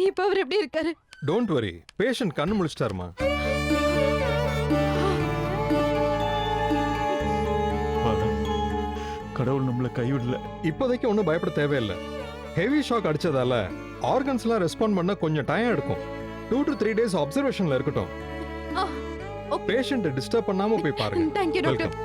இப்ப அவர் எப்படி இருக்காரு? டோன்ட் வரி, பேஷண்ட் கண்ணு முழிச்சிட்டாருமா. கடவுள் நம்மள கைவிடல. இப்போதைக்கு ஒன்றும் பயப்பட தேவையில்லை. ஹெவி ஷாக் அடிச்சதால ஆர்கன்ஸ்லாம் ரெஸ்பாண்ட் பண்ண கொஞ்சம் டைம் எடுக்கும். 2 to 3 days அப்சர்வேஷன்ல இருக்கட்டும். பேஷண்ட் டிஸ்டர்ப் பண்ணாம போய் பாருங்க. Thank you, doctor.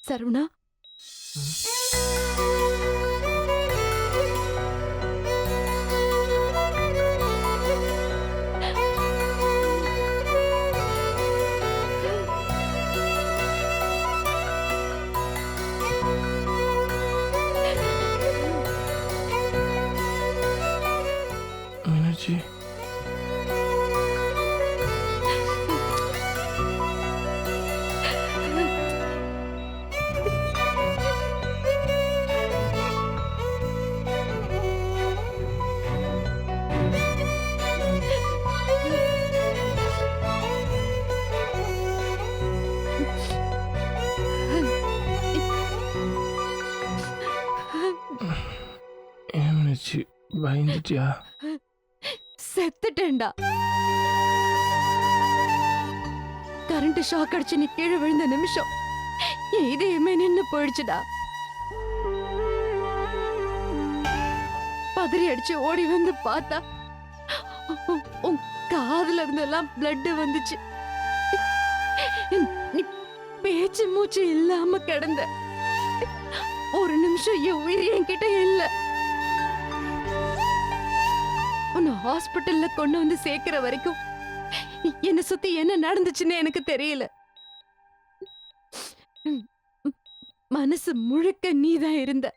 Saravana, Meenakshi, ஏன் மீனாட்சி பயந்துட்டியா? செத்துட்டேன்டா. கரண்ட் ஷாக் அடிச்சு நீ கீழே விழுந்த நிமிஷம் என் இதயமே நின்னு போயிடுச்சுடா. பதறி அடிச்சு ஓடி வந்து பார்த்தா உன் காதுல இருந்தெல்லாம் பிளட் வந்துச்சு. நீ பேச்சு மூச்சு இல்லாம கிடந்த. ஒரு நிமிஷம் என் உயிர் என்கிட்ட இல்ல. உன்னை ஹாஸ்பிட்டல்ல கொண்டு வந்து சேர்க்கிற வரைக்கும் என்ன சுத்தி என்ன நடந்துச்சுன்னு எனக்கு தெரியல. மனசு முழுக்க நீதான் இருந்த.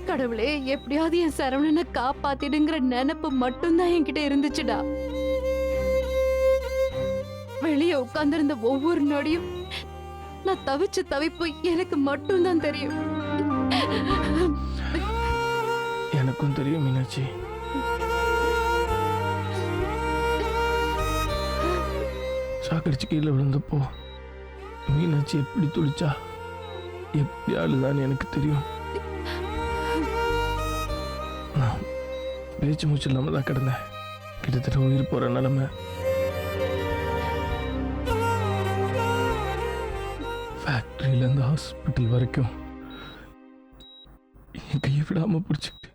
கடவுளே, எப்படியாவது என் சரவணனை காப்பாத்திடுங்கிற நினைப்பு மட்டும்தான் என்கிட்ட இருந்துச்சுடா. வெளியே உட்கார்ந்திருந்த ஒவ்வொரு நொடியும் நான் தவிச்ச தவிப்பு எனக்கு மட்டும்தான் தெரியும். எனக்கும் தெரியும் மீனாட்சி. சாக்கடிச்சு கீழே விழுந்தப்போ மீனாட்சி எப்படி துடிச்சா, எப்படி ஆளுதான்னு எனக்கு தெரியும். நான் பேச்சு மூச்சு இல்லாம தான் கிடந்தேன். கிட்டத்தட்ட உயிர் போற நிலைமை. ஃபேக்டரியிலேருந்து ஹாஸ்பிட்டல் வரைக்கும் என் கையை விடாம பிடிச்சிக்கிட்டு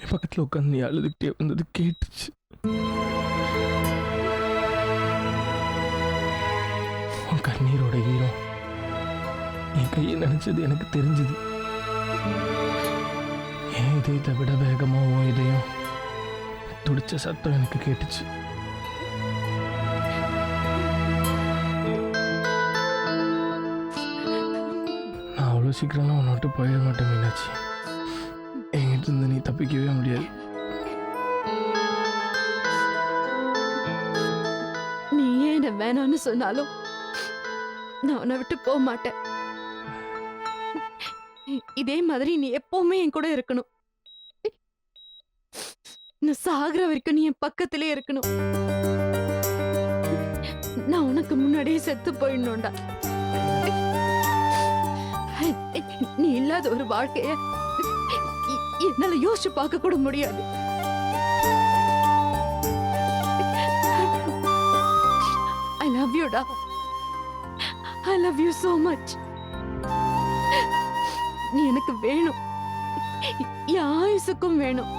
என் பக்கத்தில் உட்காந்து நீ அழுதுகிட்டே வந்தது கேட்டுச்சு. உன் கண்ணீரோட ஈரம் என் கையை நினைச்சது எனக்கு தெரிஞ்சது. என் இதயத்தை விட வேகமாகவும் இதயம் துடிச்ச சத்தம் எனக்கு கேட்டுச்சு. நான் அவ்வளோ சீக்கிரம்லாம் உன்னை விட்டு போயிட மாட்டேன் மீனாட்சி. என்கிட்ட இருந்து நீ தப்பிக்கவே முடியாது. நீ ஏன் என்ன வேணாம்னு சொன்னாலும் நான் உன்னை விட்டு போக மாட்டேன். இதே மாதிரி நீ எப்பவுமே என் கூட இருக்கணும். நான் சாகுற வரைக்கும் நீ என் பக்கத்திலே இருக்கணும். நான் உனக்கு முன்னாடியே செத்து போயிடணும்டா. நீ இல்லாத ஒரு வாழ்க்கைய என்னால யோசிச்சு பார்க்க கூட முடியாது. I love you டா. I love you so much. நீ எனக்கு வேணும். என் ஆயுசுக்கும் வேணும்.